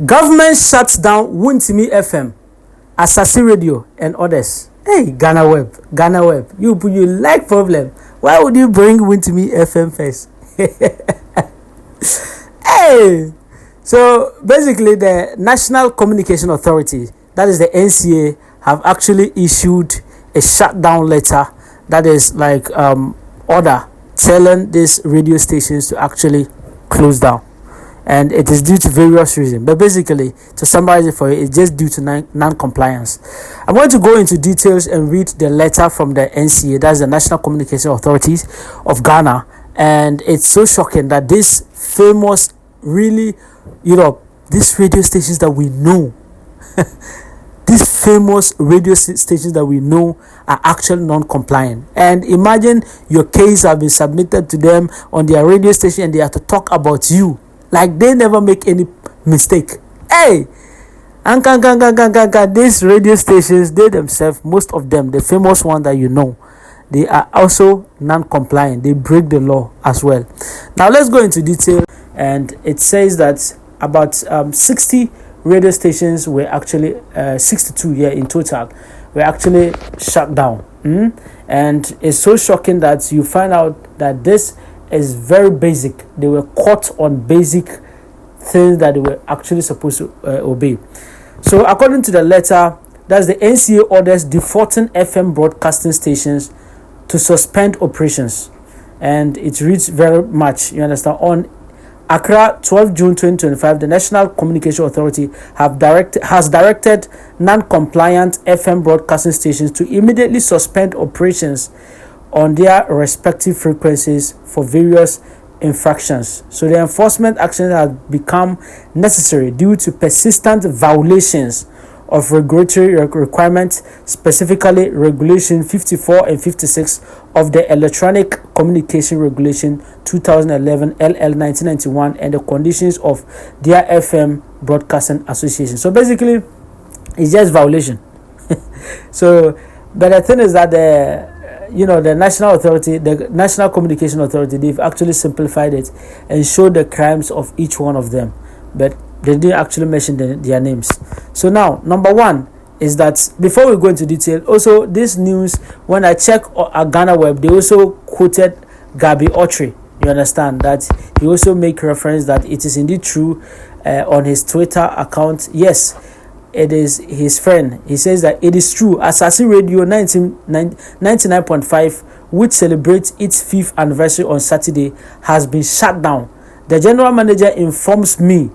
Government shuts down Wuntumi FM, Asaase Radio, and others. Hey, Ghanaweb, you like problem. Why would you bring Wuntumi FM first? Hey! So basically, the National Communication Authority, that is the NCA, have actually issued a shutdown letter that is like order telling these radio stations to actually close down. And it is due to various reasons. But basically, to summarize it for you, it's just due to non-compliance. I'm going to go into details and read the letter from the NCA, that's the National Communication Authority of Ghana. And it's so shocking that this famous, really, these radio stations that we know, these famous radio stations that we know are actually non-compliant. And imagine your case have been submitted to them on their radio station and they have to talk about you. Like they never make any mistake. Hey! And these radio stations, they themselves, most of them, the famous one that you know, they are also non-compliant. They break the law as well. Now let's go into detail. And it says that about 60 radio stations were actually, 62 in total, were actually shut down. And it's so shocking that you find out that this is very basic. They were caught on basic things that they were actually supposed to obey. So according to the letter, that's the NCA orders defaulting FM broadcasting stations to suspend operations. And it reads very much, you understand, on Accra, 12 June 2025, the National Communication Authority has directed non-compliant FM broadcasting stations to immediately suspend operations on their respective frequencies for various infractions. So the enforcement actions have become necessary due to persistent violations of regulatory requirements, specifically Regulation 54 and 56 of the Electronic Communication Regulation 2011 LL 1991 and the conditions of their FM Broadcasting Association. So basically, it's just violation. So, but the thing is that the national authority, the National Communication Authority, they've actually simplified it and showed the crimes of each one of them, but they didn't actually mention their names. So now, number one is that before we go into detail, also this news, when I check at Ghanaweb, they also quoted Gabi Otri. You understand that he also make reference that it is indeed true on his Twitter account. Yes, it is his friend. He says that it is true. Asaase Radio 99.5, which celebrates its 5th anniversary on Saturday, has been shut down. The general manager informs me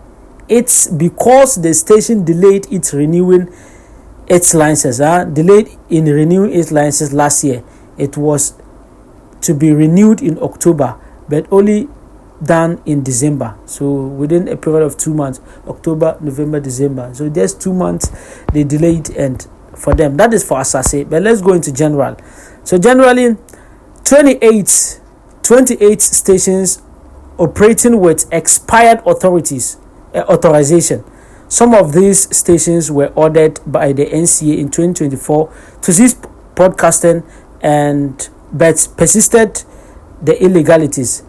it's because the station delayed its renewing its license. Delayed in renewing its license last year. It was to be renewed in October, but only done in December. So within a period of 2 months, October, November, December. So just 2 months they delayed, and for them that is for Asaase. But let's go into general. So generally, 28 stations operating with expired authorization. Some of these stations were ordered by the NCA in 2024 to cease broadcasting, but persisted the illegalities.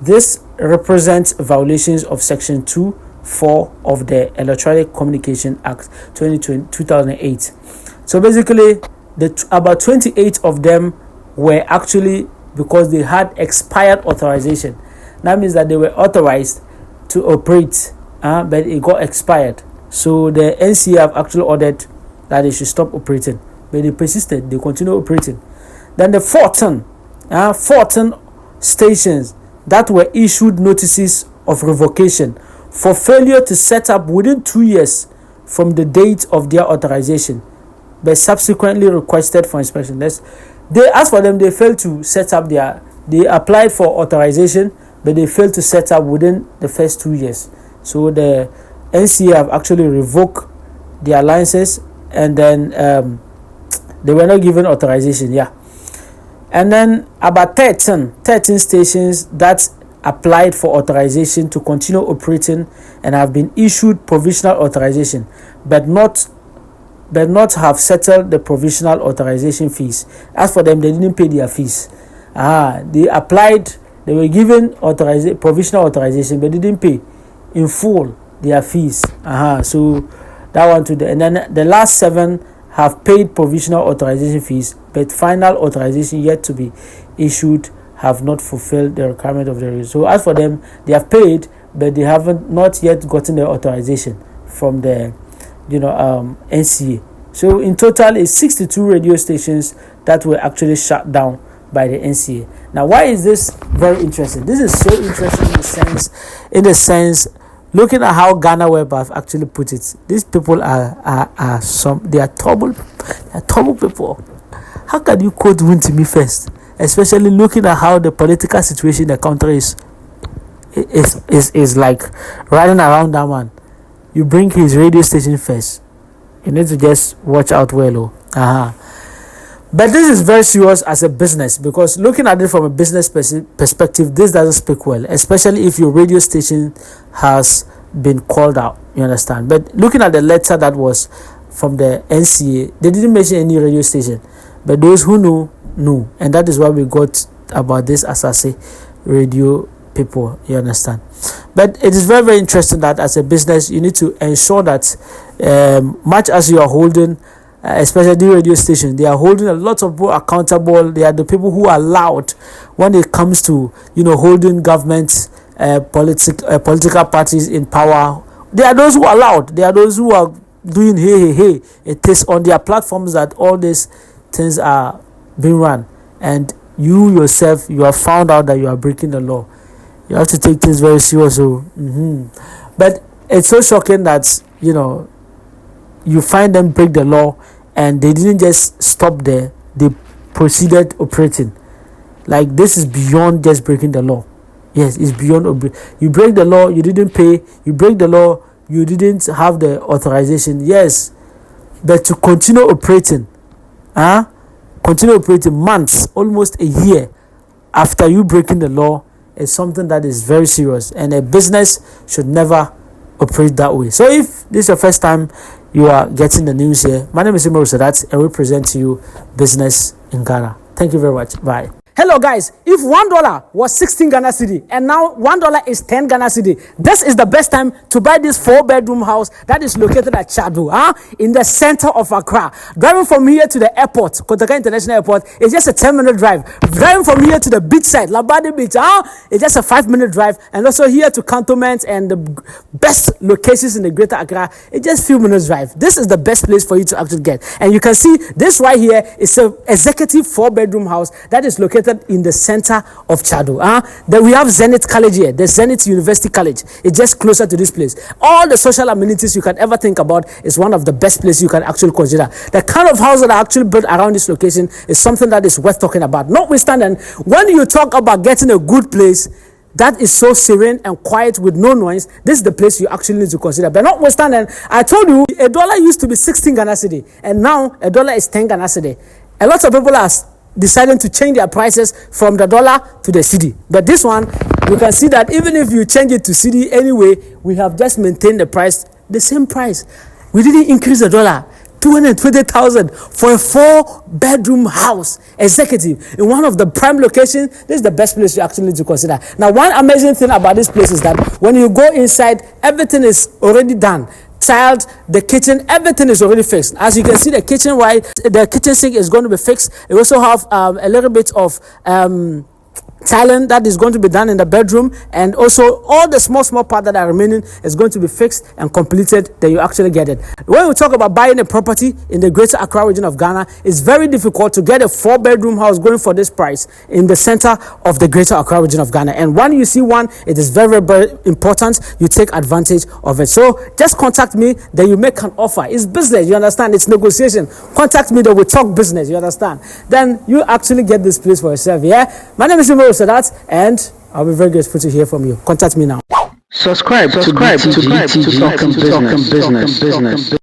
This represents violations of Section 2(4) of the Electronic Communication Act 2008. So basically, about 28 of them were actually because they had expired authorization. That means that they were authorized to operate, but it got expired. So the NCA have actually ordered that they should stop operating, but they persisted. They continue operating. Then the 14 stations that were issued notices of revocation for failure to set up within 2 years from the date of their authorization, but subsequently requested for inspection. They asked for them, they failed to set up they applied for authorization, but they failed to set up within the first 2 years. So the NCA have actually revoked their licenses, and then they were not given authorization. And then about 13 stations that applied for authorization to continue operating and have been issued provisional authorization, but not have settled the provisional authorization fees. As for them, they didn't pay their fees. They applied, they were given provisional authorization, but they didn't pay in full their fees. So that one to the, and then the last 7 have paid provisional authorization fees, but final authorization yet to be issued have not fulfilled the requirement of the rule. So as for them, they have paid, but they haven't not yet gotten the authorization from the NCA. So in total, it's 62 radio stations that were actually shut down by the NCA. Now, why is this very interesting? This is so interesting in the sense, looking at how Ghanaweb have actually put it. These people are trouble people. How can you quote Wuntumi first, especially looking at how the political situation in the country is like riding around that man? You bring his radio station first. You need to just watch out well. But this is very serious as a business, because looking at it from a business perspective, this doesn't speak well, especially if your radio station has been called out. You understand? But looking at the letter that was from the NCA, they didn't mention any radio station. But those who knew. And that is why we got about this Asaase Radio people. You understand? But it is very, very interesting that as a business, you need to ensure that much as you are holding, especially the radio station, they are holding a lot of people accountable. They are the people who are loud when it comes to holding government, political parties in power. They are those who are loud. They are those who are doing hey. It is on their platforms that all these things are being run, and you yourself, you have found out that you are breaking the law. You have to take things very seriously. But it's so shocking that you find them break the law, and they didn't just stop there. They proceeded operating. Like, this is beyond just breaking the law. Yes, it's beyond. You break the law, you didn't pay. You break the law, you didn't have the authorization. Yes, but to continue operating, months, almost a year after you breaking the law, is something that is very serious, and a business should never operate that way. So if this is your first time you are getting the news here, my name is Imro Sadat, and we present to you Business in Ghana. Thank you very much. Bye. Hello guys, if $1 was 16 Ghana cedi and now $1 is 10 Ghana cedi, this is the best time to buy this 4-bedroom house that is located at Chadu, in the center of Accra. Driving from here to the airport, Kotaka International Airport, is just a 10-minute drive. Driving from here to the beach side, Labadi Beach, it's just a 5-minute drive. And also here to Cantonment and the best locations in the Greater Accra, it's just a few minutes drive. This is the best place for you to actually get. And you can see this right here is an executive 4-bedroom house that is located in the center of Chadu. Then we have Zenith College here, the Zenith University College. It's just closer to this place. All the social amenities you can ever think about is one of the best places you can actually consider. The kind of house that are actually built around this location is something that is worth talking about. Notwithstanding, when you talk about getting a good place that is so serene and quiet with no noise, this is the place you actually need to consider. But notwithstanding, I told you $1 used to be 16 Ghana cedi, and now $1 is 10 Ghana cedi. A lot of people are deciding to change their prices from the dollar to the cedi. But this one, you can see that even if you change it to cedi anyway, we have just maintained the price, the same price. We didn't increase the dollar. 220,000 for a 4-bedroom house, executive, in one of the prime locations. This is the best place you actually need to consider. Now, one amazing thing about this place is that when you go inside, everything is already done. Tiled, the kitchen, everything is already fixed. As you can see, the kitchen, the kitchen sink is going to be fixed. We also have a little bit of tiling that is going to be done in the bedroom, and also all the small part that are remaining is going to be fixed and completed. Then you actually get it. When we talk about buying a property in the Greater Accra region of Ghana, it's very difficult to get a 4-bedroom house going for this price in the center of the Greater Accra region of Ghana. And when you see one, it is very, very important you take advantage of it. So just contact me, then you make an offer. It's business, you understand? It's negotiation. Contact me, then we talk business, you understand? Then you actually get this place for yourself. Yeah, my name is Imro Sadat, and I'll be very grateful to hear from you. Contact me now. Subscribe to BTG Talking Business.